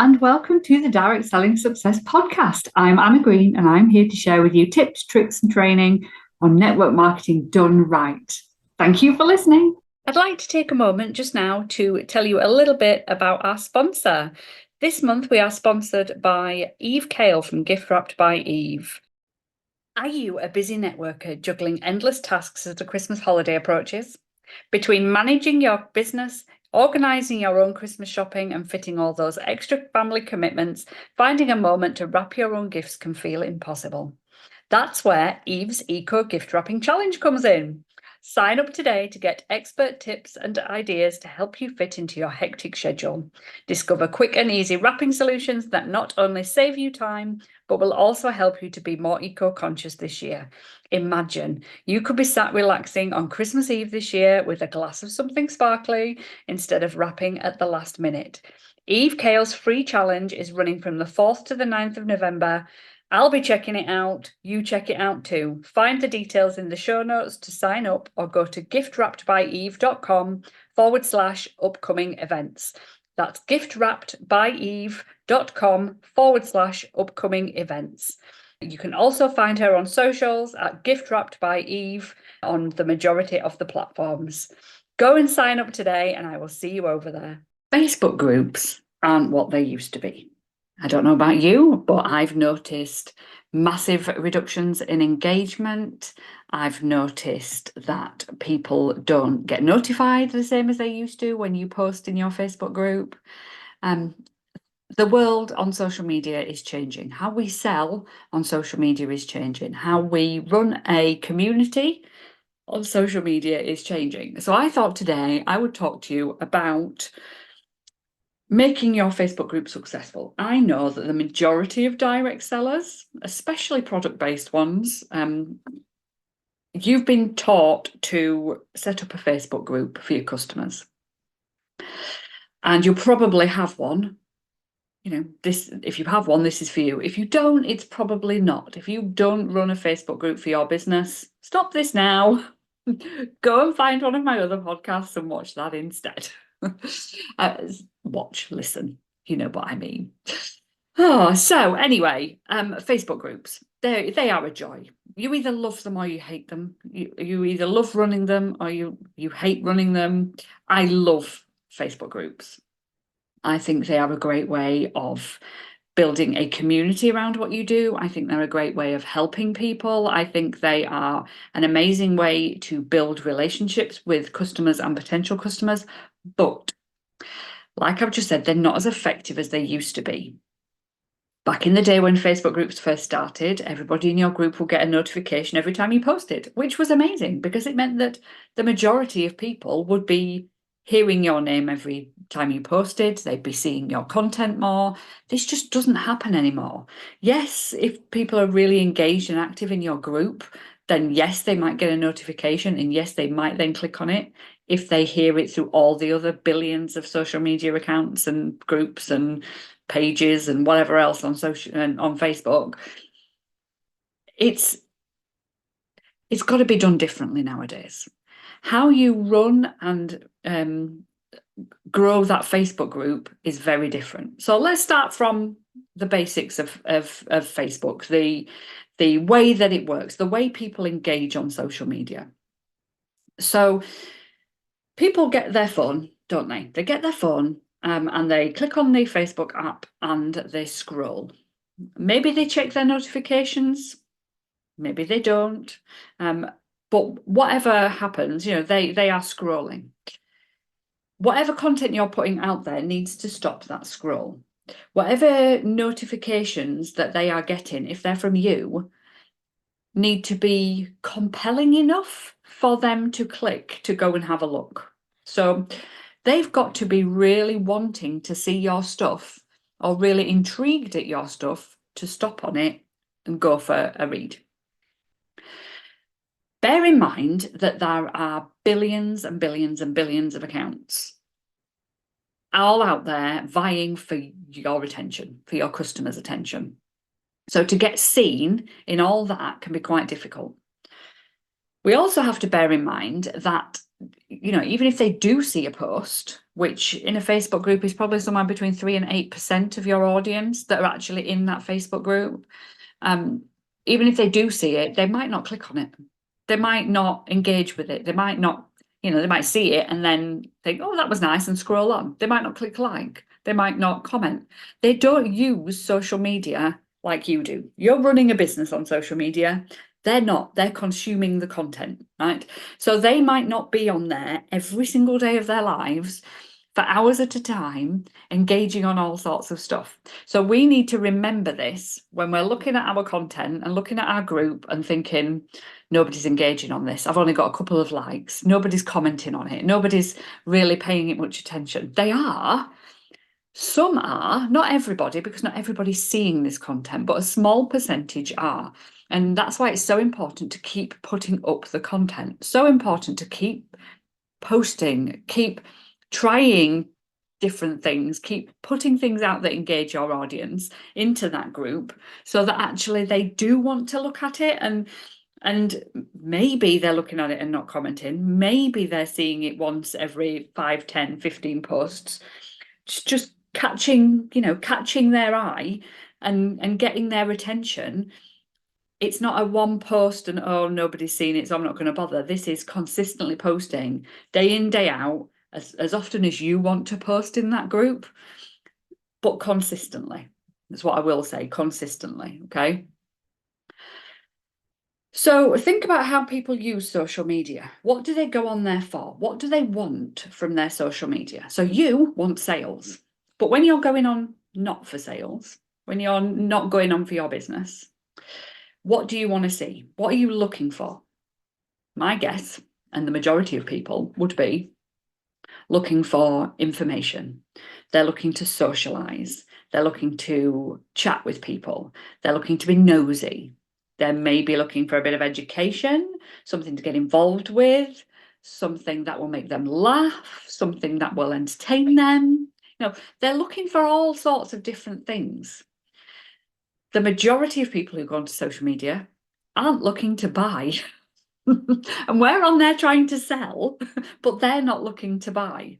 and welcome to the Direct Selling Success Podcast. I'm Anna Green, and I'm here to share with you tips, tricks, and training on network marketing done right. Thank you for listening. I'd like to take a moment just now to tell you a little bit about our sponsor. This month we are sponsored by Cale from Giftwrapped by Eve. Are you a busy networker juggling endless tasks as the Christmas holiday approaches? Between managing your business, organising your own Christmas shopping and fitting all those extra family commitments, finding a moment to wrap your own gifts can feel impossible. That's where Eve's Eco Gift Wrapping Challenge comes in. Sign up today to get expert tips and ideas to help you fit into your hectic schedule. Discover quick and easy wrapping solutions that not only save you time, but will also help you to be more eco-conscious this year. Imagine you could be sat relaxing on Christmas Eve this year with a glass of something sparkly instead of wrapping at the last minute. Eve Cale's free challenge is running from the 4th to the 9th of November. I'll be checking it out. You check it out too. Find the details in the show notes to sign up or go to giftwrappedbyeve.com/upcoming events. That's giftwrappedbyeve.com/upcoming events. You can also find her on socials at Giftwrapped by Eve on the majority of the platforms. Go and sign up today and I will see you over there. Facebook groups aren't what they used to be. I don't know about you, but I've noticed massive reductions in engagement. I've noticed that people don't get notified the same as they used to when you post in your Facebook group. The world on social media is changing. How we sell on social media is changing. How we run a community on social media is changing. So I thought today I would talk to you about making your Facebook group successful. I know that the majority of direct sellers, especially product-based ones, you've been taught to set up a Facebook group for your customers. And you'll probably have one. You know, if you have one, this is for you. If you don't, it's probably not. If you don't run a Facebook group for your business, stop this now. Go and find one of my other podcasts and watch that instead. Listen, you know what I mean. So anyway, Facebook groups, they are a joy. You either love them or you hate them. You either love running them or you hate running them. I love Facebook groups. I think they are a great way of building a community around what you do. I think they're a great way of helping people. I think they are an amazing way to build relationships with customers and potential customers. But like I've just said, they're not as effective as they used to be. Back in the day when Facebook groups first started, everybody in your group will get a notification every time you posted, which was amazing because it meant that the majority of people would be hearing your name every time you posted. They'd be seeing your content more. This just doesn't happen anymore. Yes, if people are really engaged and active in your group, then yes, they might get a notification and yes, they might then click on it. If they hear it through all the other billions of social media accounts and groups and pages and whatever else on social and on Facebook, it's got to be done differently nowadays. How you run and grow that Facebook group is very different. So let's start from the basics of Facebook, the way that it works, the way people engage on social media. So people get their phone, don't they? They get their phone and they click on the Facebook app and they scroll. Maybe they check their notifications, maybe they don't. But whatever happens, you know, they are scrolling. Whatever content you're putting out there needs to stop that scroll. Whatever notifications that they are getting, if they're from you, need to be compelling enough for them to click to go and have a look. So they've got to be really wanting to see your stuff or really intrigued at your stuff to stop on it and go for a read. Bear in mind that there are billions and billions and billions of accounts all out there vying for your attention, for your customers' attention. So to get seen in all that can be quite difficult. We also have to bear in mind that, you know, even if they do see a post which in a Facebook group is probably somewhere between 3 and 8% of your audience that are actually in that Facebook group. Even if they do see it, they might not click on it. They might not engage with it. They might not, they might see it and then think, oh, that was nice, and scroll on. They might not click like. They might not comment. They don't use social media like you do. You're running a business on social media. They're not. They're consuming the content, right? So they might not be on there every single day of their lives for hours at a time, engaging on all sorts of stuff. So we need to remember this when we're looking at our content and looking at our group and thinking, nobody's engaging on this. I've only got a couple of likes. Nobody's commenting on it. Nobody's really paying it much attention. They are. Some are, not everybody, because not everybody's seeing this content, but a small percentage are. And that's why it's so important to keep putting up the content. So important to keep posting, keep trying different things, keep putting things out that engage your audience into that group so that actually they do want to look at it, and maybe they're looking at it and not commenting. Maybe they're seeing it once every 5, 10, 15 posts, just catching their eye and getting their attention. It's not a one post and, oh, nobody's seen it, so I'm not going to bother. This is consistently posting day in, day out, as often as you want to post in that group, but consistently. That's what I will say, consistently, okay? So think about how people use social media. What do they go on there for? What do they want from their social media? So you want sales, but when you're going on not for sales, when you're not going on for your business, what do you want to see? What are you looking for? My guess, and the majority of people, would be looking for information. They're looking to socialize. They're looking to chat with people. They're looking to be nosy. They're maybe looking for a bit of education, something to get involved with, something that will make them laugh, something that will entertain them. They're looking for all sorts of different things. The majority of people who go onto social media aren't looking to buy. And we're on there trying to sell, but they're not looking to buy.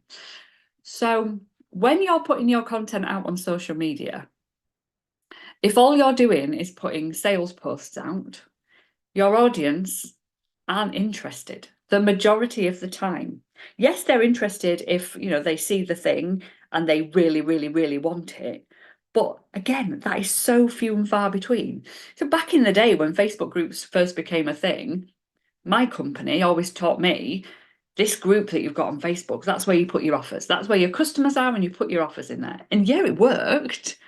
So when you're putting your content out on social media, if all you're doing is putting sales posts out, your audience aren't interested the majority of the time. Yes, they're interested if, they see the thing and they really, really, really want it. But again, that is so few and far between. So back in the day when Facebook groups first became a thing, my company always taught me, this group that you've got on Facebook, that's where you put your offers. That's where your customers are, and you put your offers in there. And yeah, it worked.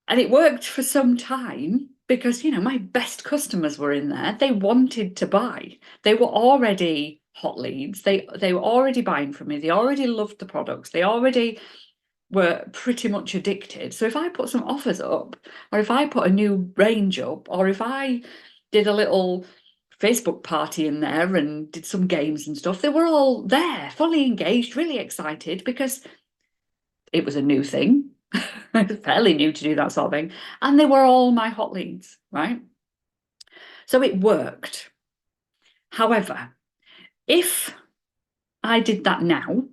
And it worked for some time because, my best customers were in there. They wanted to buy. They were already hot leads. They were already buying from me. They already loved the products. They already were pretty much addicted. So if I put some offers up, or if I put a new range up, or if I did a little Facebook party in there and did some games and stuff, they were all there, fully engaged, really excited, because it was a new thing. It was fairly new to do that sort of thing. And they were all my hot leads, right? So it worked. However, if I did that now,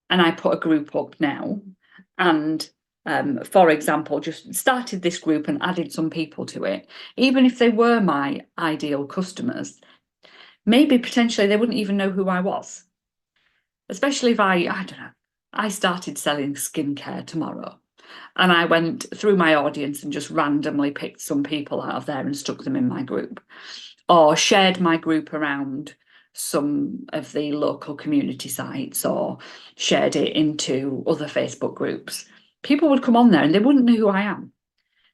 and I put a group up now, and for example, just started this group and added some people to it, even if they were my ideal customers, maybe potentially they wouldn't even know who I was. Especially if I don't know, I started selling skincare tomorrow, and I went through my audience and just randomly picked some people out of there and stuck them in my group, or shared my group around some of the local community sites, or shared it into other Facebook groups. People would come on there and they wouldn't know who I am.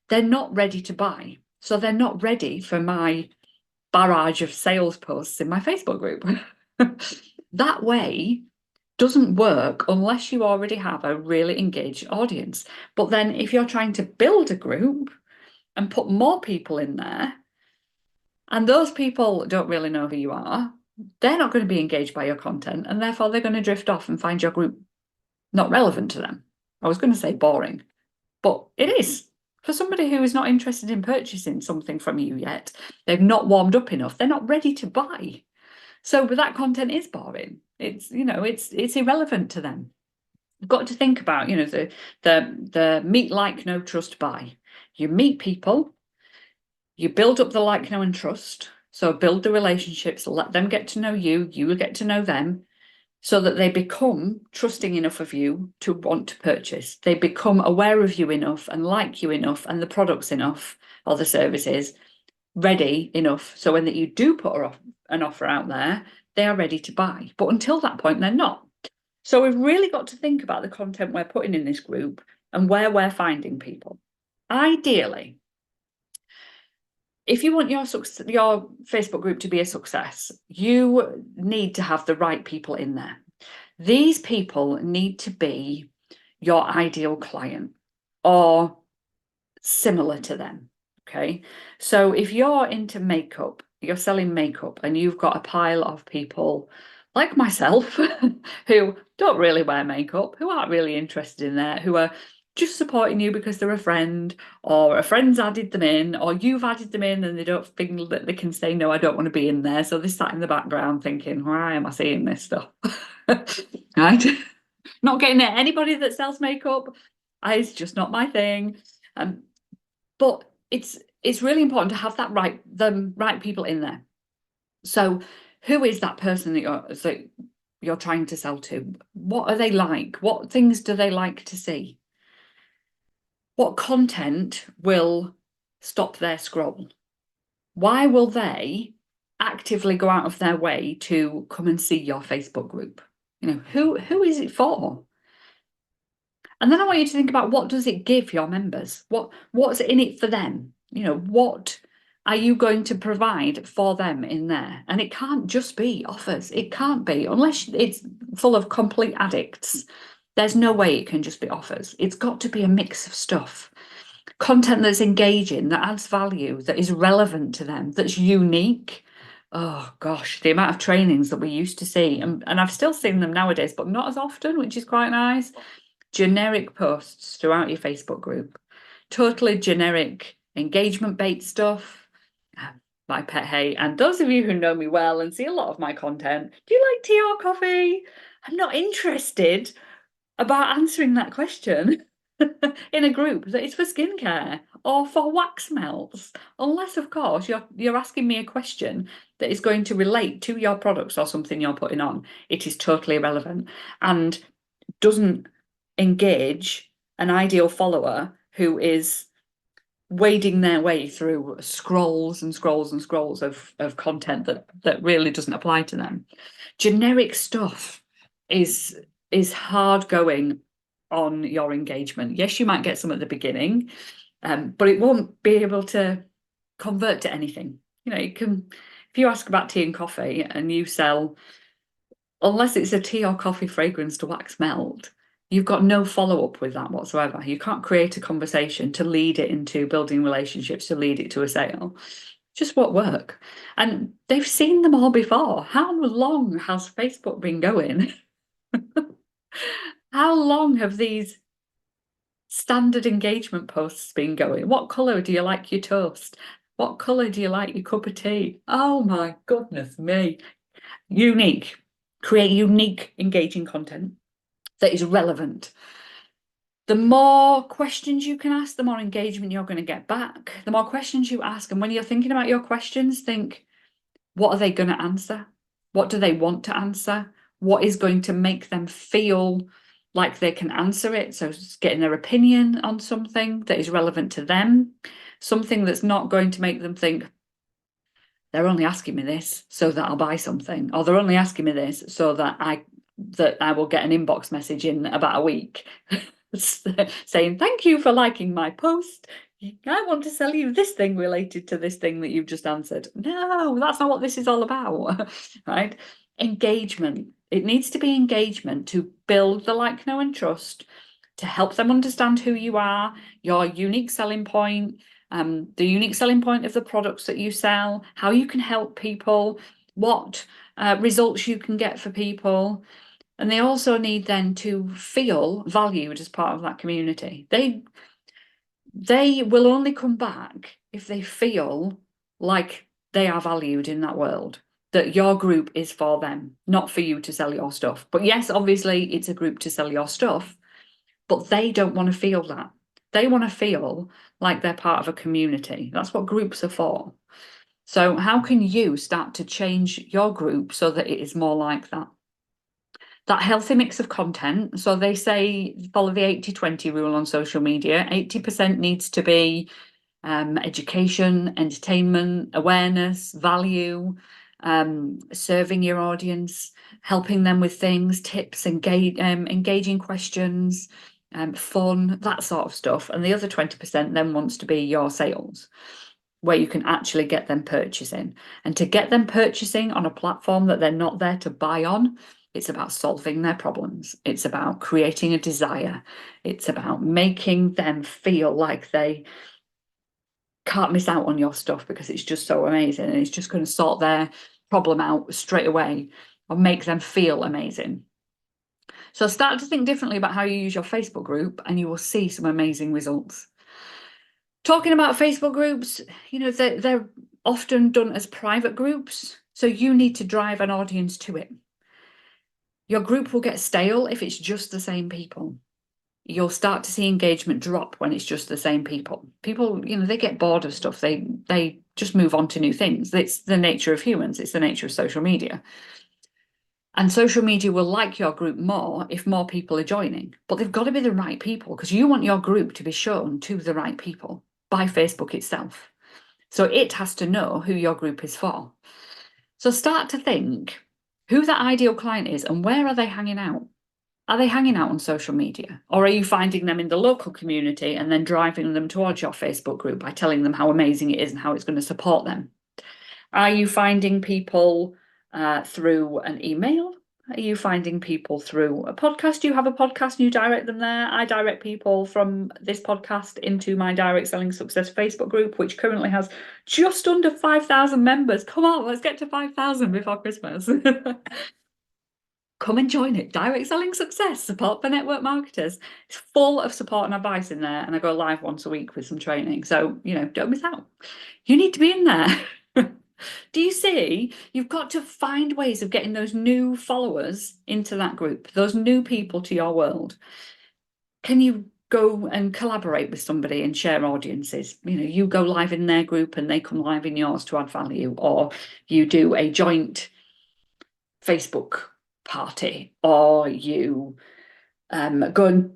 They're not ready to buy. So they're not ready for my barrage of sales posts in my Facebook group. That way doesn't work unless you already have a really engaged audience. But then if you're trying to build a group and put more people in there, and those people don't really know who you are, they're not going to be engaged by your content, and therefore they're going to drift off and find your group not relevant to them. I was going to say boring, but it is. For somebody who is not interested in purchasing something from you yet, they've not warmed up enough, they're not ready to buy. So that content is boring. It's, it's irrelevant to them. You've got to think about, the meet, like, know, trust, buy. You meet people, you build up the like, know, and trust. So build the relationships, let them get to know you, you will get to know them, so that they become trusting enough of you to want to purchase. They become aware of you enough and like you enough and the products enough, or the services, ready enough. So when that you do put an offer out there, they are ready to buy. But until that point, they're not. So we've really got to think about the content we're putting in this group and where we're finding people. Ideally, if you want your Facebook group to be a success, you need to have the right people in there. These people need to be your ideal client or similar to them. Okay. So if you're into makeup, you're selling makeup, and you've got a pile of people like myself who don't really wear makeup, who aren't really interested in that, who are just supporting you because they're a friend, or a friend's added them in, or you've added them in and they don't think that they can say, no, I don't want to be in there. So they sat in the background thinking, why am I seeing this stuff? Right? Not getting at anybody that sells makeup. It's just not my thing. But it's really important to have the right people in there. So who is that person that you're trying to sell to? What are they like? What things do they like to see? What content will stop their scroll? Why will they actively go out of their way to come and see your Facebook group? Who is it for? And then I want you to think about, what does it give your members? What's in it for them? What are you going to provide for them in there? And it can't just be offers. It can't be, unless it's full of complete addicts. There's no way it can just be offers. It's got to be a mix of stuff. Content that's engaging, that adds value, that is relevant to them, that's unique. Oh gosh, the amount of trainings that we used to see, and I've still seen them nowadays, but not as often, which is quite nice. Generic posts throughout your Facebook group, totally generic engagement bait stuff. My pet hate. And those of you who know me well and see a lot of my content, do you like tea or coffee? I'm not interested about answering that question in a group that is for skincare or for wax melts, unless of course you're asking me a question that is going to relate to your products or something you're putting on. It is totally irrelevant and doesn't engage an ideal follower who is wading their way through scrolls and scrolls and scrolls of content that really doesn't apply to them. Generic stuff is hard going on your engagement. Yes, you might get some at the beginning, but it won't be able to convert to anything. If you ask about tea and coffee and you sell, unless it's a tea or coffee fragrance to wax melt, you've got no follow-up with that whatsoever. You can't create a conversation to lead it into building relationships, to lead it to a sale. Just won't work. And they've seen them all before. How long has Facebook been going? How long have these standard engagement posts been going? What colour do you like your toast? What colour do you like your cup of tea? Oh my goodness me. Unique. Create unique, engaging content that is relevant. The more questions you can ask, the more engagement you're going to get back. The more questions you ask, and when you're thinking about your questions, think, what are they going to answer? What do they want to answer? What is going to make them feel like they can answer it? So it's getting their opinion on something that is relevant to them, something that's not going to make them think, they're only asking me this so that I'll buy something, or they're only asking me this so that I will get an inbox message in about a week saying, thank you for liking my post. I want to sell you this thing related to this thing that you've just answered. No, that's not what this is all about, right? Engagement. It needs to be engagement to build the like, know, and trust, to help them understand who you are, your unique selling point, the unique selling point of the products that you sell, how you can help people, what results you can get for people. And they also need then to feel valued as part of that community. They will only come back if they feel like they are valued in that world. that your group is for them, not for you to sell your stuff. But yes, obviously it's a group to sell your stuff, but they don't want to feel that. They want to feel like they're part of a community. That's what groups are for. So how can you start to change your group so that it is more like that? That healthy mix of content. So they say follow the 80-20 rule on social media. 80% needs to be education, entertainment, awareness, value, serving your audience, helping them with things, tips, engaging questions, fun, that sort of stuff. And the other 20% then wants to be your sales, where you can actually get them purchasing. And to get them purchasing on a platform that they're not there to buy on, it's about solving their problems. It's about creating a desire. It's about making them feel like they can't miss out on your stuff because it's just so amazing and it's just going to sort their problem out straight away or make them feel amazing. So start to think differently about how you use your Facebook group and you will see some amazing results. Talking about Facebook groups, you know, they're often done as private groups, so you need to drive an audience to it. Your group will get stale if it's just the same people. You'll start to see engagement drop when it's just the same people. People, you know, they get bored of stuff. They just move on to new things. It's the nature of humans. It's the nature of social media. And social media will like your group more if more people are joining. But they've got to be the right people because you want your group to be shown to the right people by Facebook itself. So it has to know who your group is for. So start to think who that ideal client is and where are they hanging out? Are they hanging out on social media? Or are you finding them in the local community and then driving them towards your Facebook group by telling them how amazing it is and how it's going to support them? Are you finding people through an email? Are you finding people through a podcast? Do you have a podcast and you direct them there? I direct people from this podcast into my Direct Selling Success Facebook group, which currently has just under 5,000 members. Come on, let's get to 5,000 before Christmas. Come and join it. Direct Selling Success, support for network marketers. It's full of support and advice in there. And I go live once a week with some training. So, you know, don't miss out. You need to be in there. Do you see? You've got to find ways of getting those new followers into that group, those new people to your world. Can you go and collaborate with somebody and share audiences? You know, you go live in their group and they come live in yours to add value, or you do a joint Facebook party, or you go and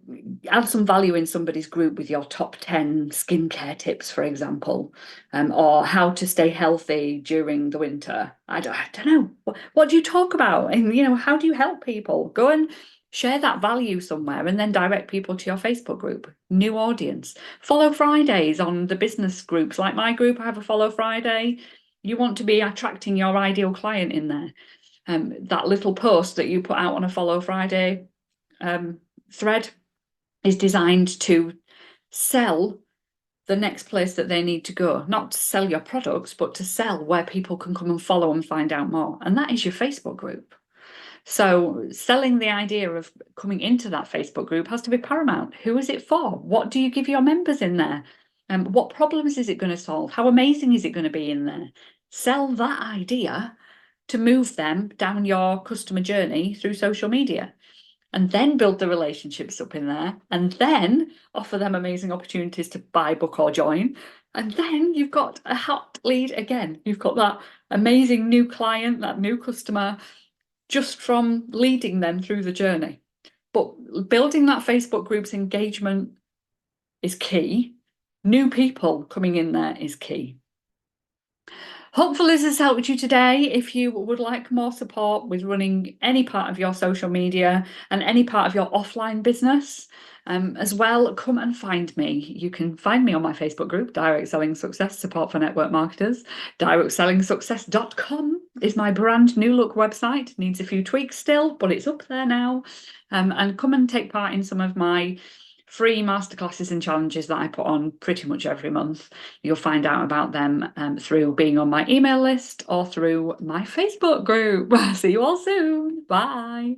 add some value in somebody's group with your top 10 skincare tips, for example, or how to stay healthy during the winter. I don't know. What do you talk about? And, you know, how do you help people? Go and share that value somewhere and then direct people to your Facebook group. New audience. Follow Fridays on the business groups. Like my group, I have a Follow Friday. You want to be attracting your ideal client in there. That little post that you put out on a Follow Friday thread is designed to sell the next place that they need to go, not to sell your products, but to sell where people can come and follow and find out more. And that is your Facebook group. So selling the idea of coming into that Facebook group has to be paramount. Who is it for? What do you give your members in there? What problems is it going to solve? How amazing is it going to be in there? Sell that idea to move them down your customer journey through social media, and then build the relationships up in there, and then offer them amazing opportunities to buy, book, or join. And then you've got a hot lead again. You've got that amazing new client, that new customer, just from leading them through the journey. But building that Facebook group's engagement is key. New people coming in there is key. Hopefully this has helped you today. If you would like more support with running any part of your social media and any part of your offline business as well, come and find me. You can find me on my Facebook group, Direct Selling Success, Support for Network Marketers. directselling-success.com is my brand new look website. Needs a few tweaks still, but it's up there now. And come and take part in some of my free masterclasses and challenges that I put on pretty much every month. You'll find out about them through being on my email list or through my Facebook group. See you all soon. Bye.